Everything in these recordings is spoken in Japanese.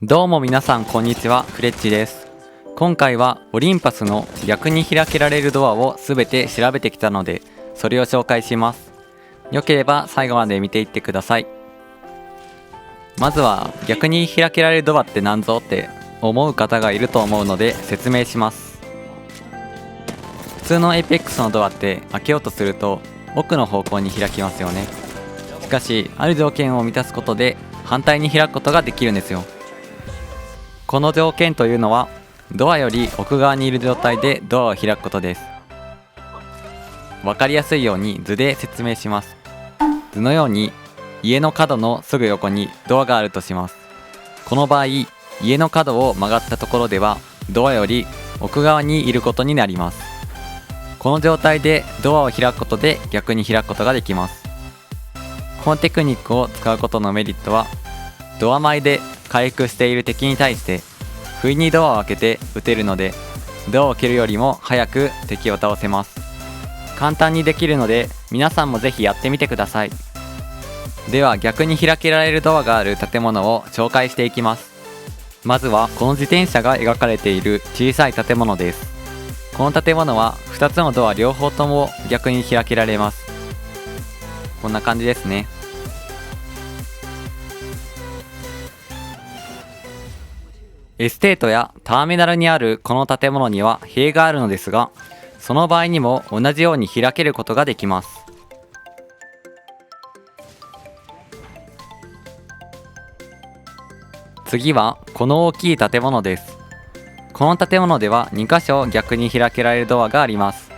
どうも皆さんこんにちは、フレッチです。今回はオリンパスの逆に開けられるドアをすべて調べてきたので、それを紹介します。よければ最後まで見ていってください。まずは逆に開けられるドアって何ぞって思う方がいると思うので説明します。普通の APEX のドアって開けようとすると奥の方向に開きますよね。しかしある条件を満たすことで反対に開くことができるんですよ。この条件というのはドアより奥側にいる状態でドアを開くことです。わかりやすいように図で説明します。図のように家の角のすぐ横にドアがあるとします。この場合、家の角を曲がったところではドアより奥側にいることになります。この状態でドアを開くことで逆に開くことができます。このテクニックを使うことのメリットは、ドア前で回復している敵に対して不意にドアを開けて撃てるので、ドアを蹴るよりも早く敵を倒せます。簡単にできるので皆さんもぜひやってみてください。では逆に開けられるドアがある建物を紹介していきます。まずはこの自転車が描かれている小さい建物です。この建物は2つのドア両方とも逆に開けられます。こんな感じですね。エステートやターミナルにあるこの建物には塀があるのですが、その場合にも同じように開けることができます。次はこの大きい建物です。この建物では2箇所逆に開けられるドアがあります。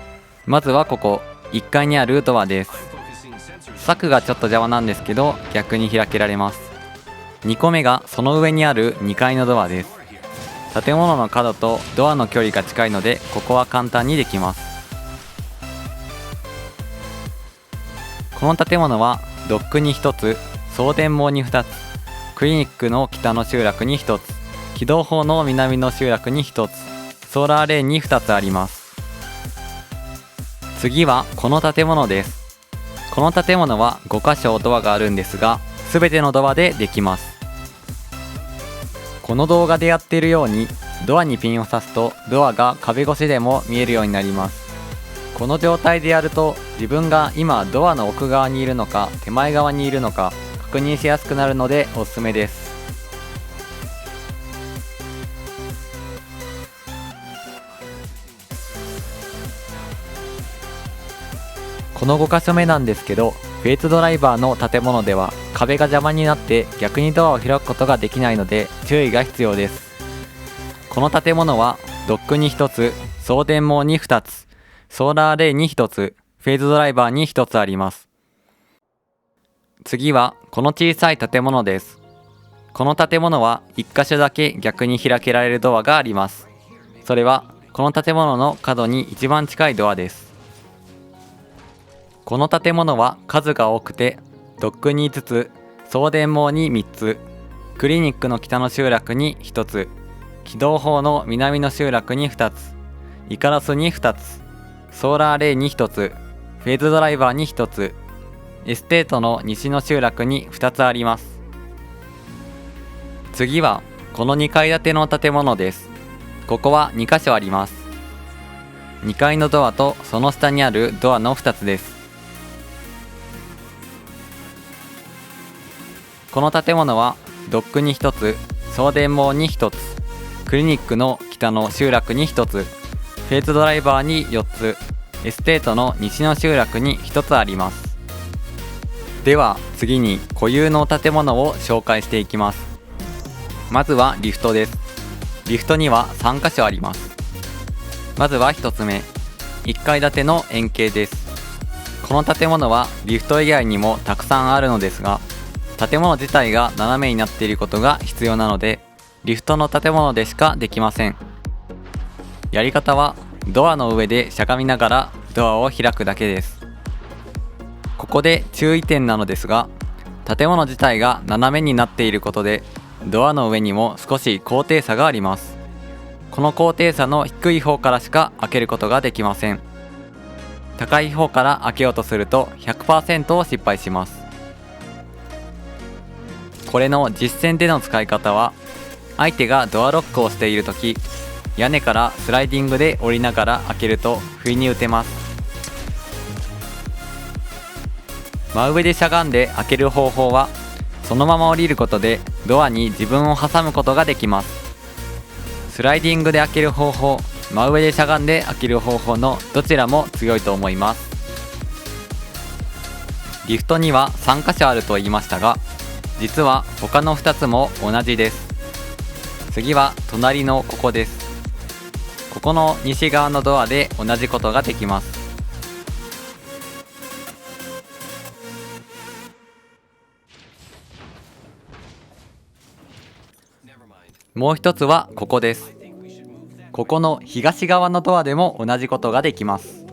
まずはここ1階にあるドアです。柵がちょっと邪魔なんですけど逆に開けられます。2個目がその上にある2階のドアです。建物の角とドアの距離が近いのでここは簡単にできます。この建物はドックに1つ、送電網に2つ、クリニックの北の集落に1つ、軌道砲の南の集落に1つ、ソーラーレーンに2つあります。次はこの建物です。この建物は5箇所ドアがあるんですが、全てのドアでできます。この動画でやっているようにドアにピンを刺すとドアが壁越しでも見えるようになります。この状態でやると自分が今ドアの奥側にいるのか手前側にいるのか確認しやすくなるのでおすすめです。この5箇所目なんですけど、フェイズドライバーの建物では壁が邪魔になって逆にドアを開くことができないので注意が必要です。この建物はドックに1つ、送電網に2つ、ソーラーレーンに1つ、フェイズドライバーに1つあります。次はこの小さい建物です。この建物は1箇所だけ逆に開けられるドアがあります。それはこの建物の角に一番近いドアです。この建物は数が多くて、ドックに5つ、送電網に3つ、クリニックの北の集落に1つ、軌道砲の南の集落に2つ、イカロスに2つ、ソーラーレーンに1つ、フェーズドライバーに1つ、エステートの西の集落に2つあります。次はこの2階建ての建物です。ここは2箇所あります。2階のドアとその下にあるドアの2つです。この建物はドックに1つ、送電網に1つ、クリニックの北の集落に1つ、フェイズドライバーに4つ、エステートの西の集落に1つあります。では次に固有の建物を紹介していきます。まずはリフトです。リフトには3箇所あります。まずは1つ目、1階建ての円形です。この建物はリフト以外にもたくさんあるのですが、建物自体が斜めになっていることが必要なので、リフトの建物でしかできません。やり方はドアの上でしゃがみながらドアを開くだけです。ここで注意点なのですが、建物自体が斜めになっていることでドアの上にも少し高低差があります。この高低差の低い方からしか開けることができません。高い方から開けようとすると 100% を失敗します。これの実践での使い方は、相手がドアロックをしている時、屋根からスライディングで降りながら開けると不意に打てます。真上でしゃがんで開ける方法は、そのまま降りることでドアに自分を挟むことができます。スライディングで開ける方法、真上でしゃがんで開ける方法のどちらも強いと思います。リフトには3箇所あると言いましたが、実は他の2つも同じです。次は隣のここです。ここの西側のドアで同じことができます。もう一つはここです。ここの東側のドアでも同じことができます。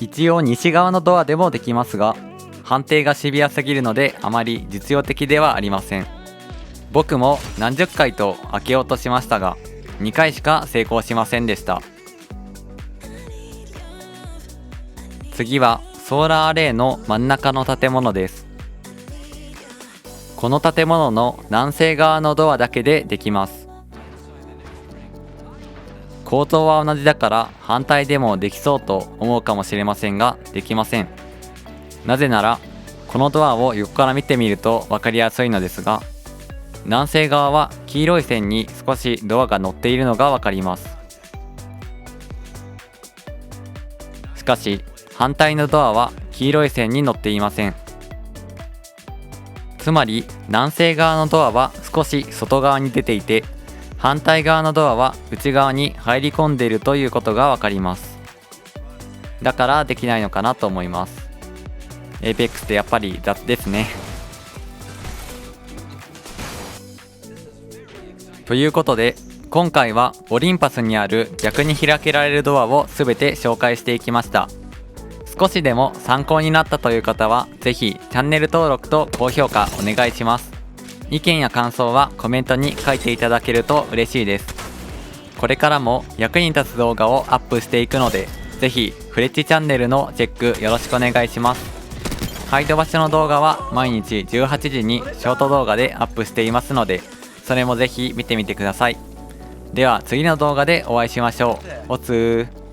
一応西側のドアでもできますが、判定がシビアすぎるのであまり実用的ではありません。僕も何十回と開けようとしましたが、2回しか成功しませんでした。次はソーラーアレイの真ん中の建物です。この建物の南西側のドアだけでできます。構造は同じだから反対でもできそうと思うかもしれませんが、できません。なぜならこのドアを横から見てみると分かりやすいのですが、南西側は黄色い線に少しドアが乗っているのが分かります。しかし反対のドアは黄色い線に乗っていません。つまり南西側のドアは少し外側に出ていて、反対側のドアは内側に入り込んでいるということがわかります。だからできないのかなと思います。Apex ってやっぱり雑ですね。ということで今回はオリンパスにある逆に開けられるドアを全て紹介していきました。少しでも参考になったという方はぜひチャンネル登録と高評価お願いします。意見や感想はコメントに書いていただけると嬉しいです。これからも役に立つ動画をアップしていくので、ぜひフレッチチャンネルのチェックよろしくお願いします。ハイド場所の動画は毎日18時にショート動画でアップしていますので、それもぜひ見てみてください。では次の動画でお会いしましょう。おつー。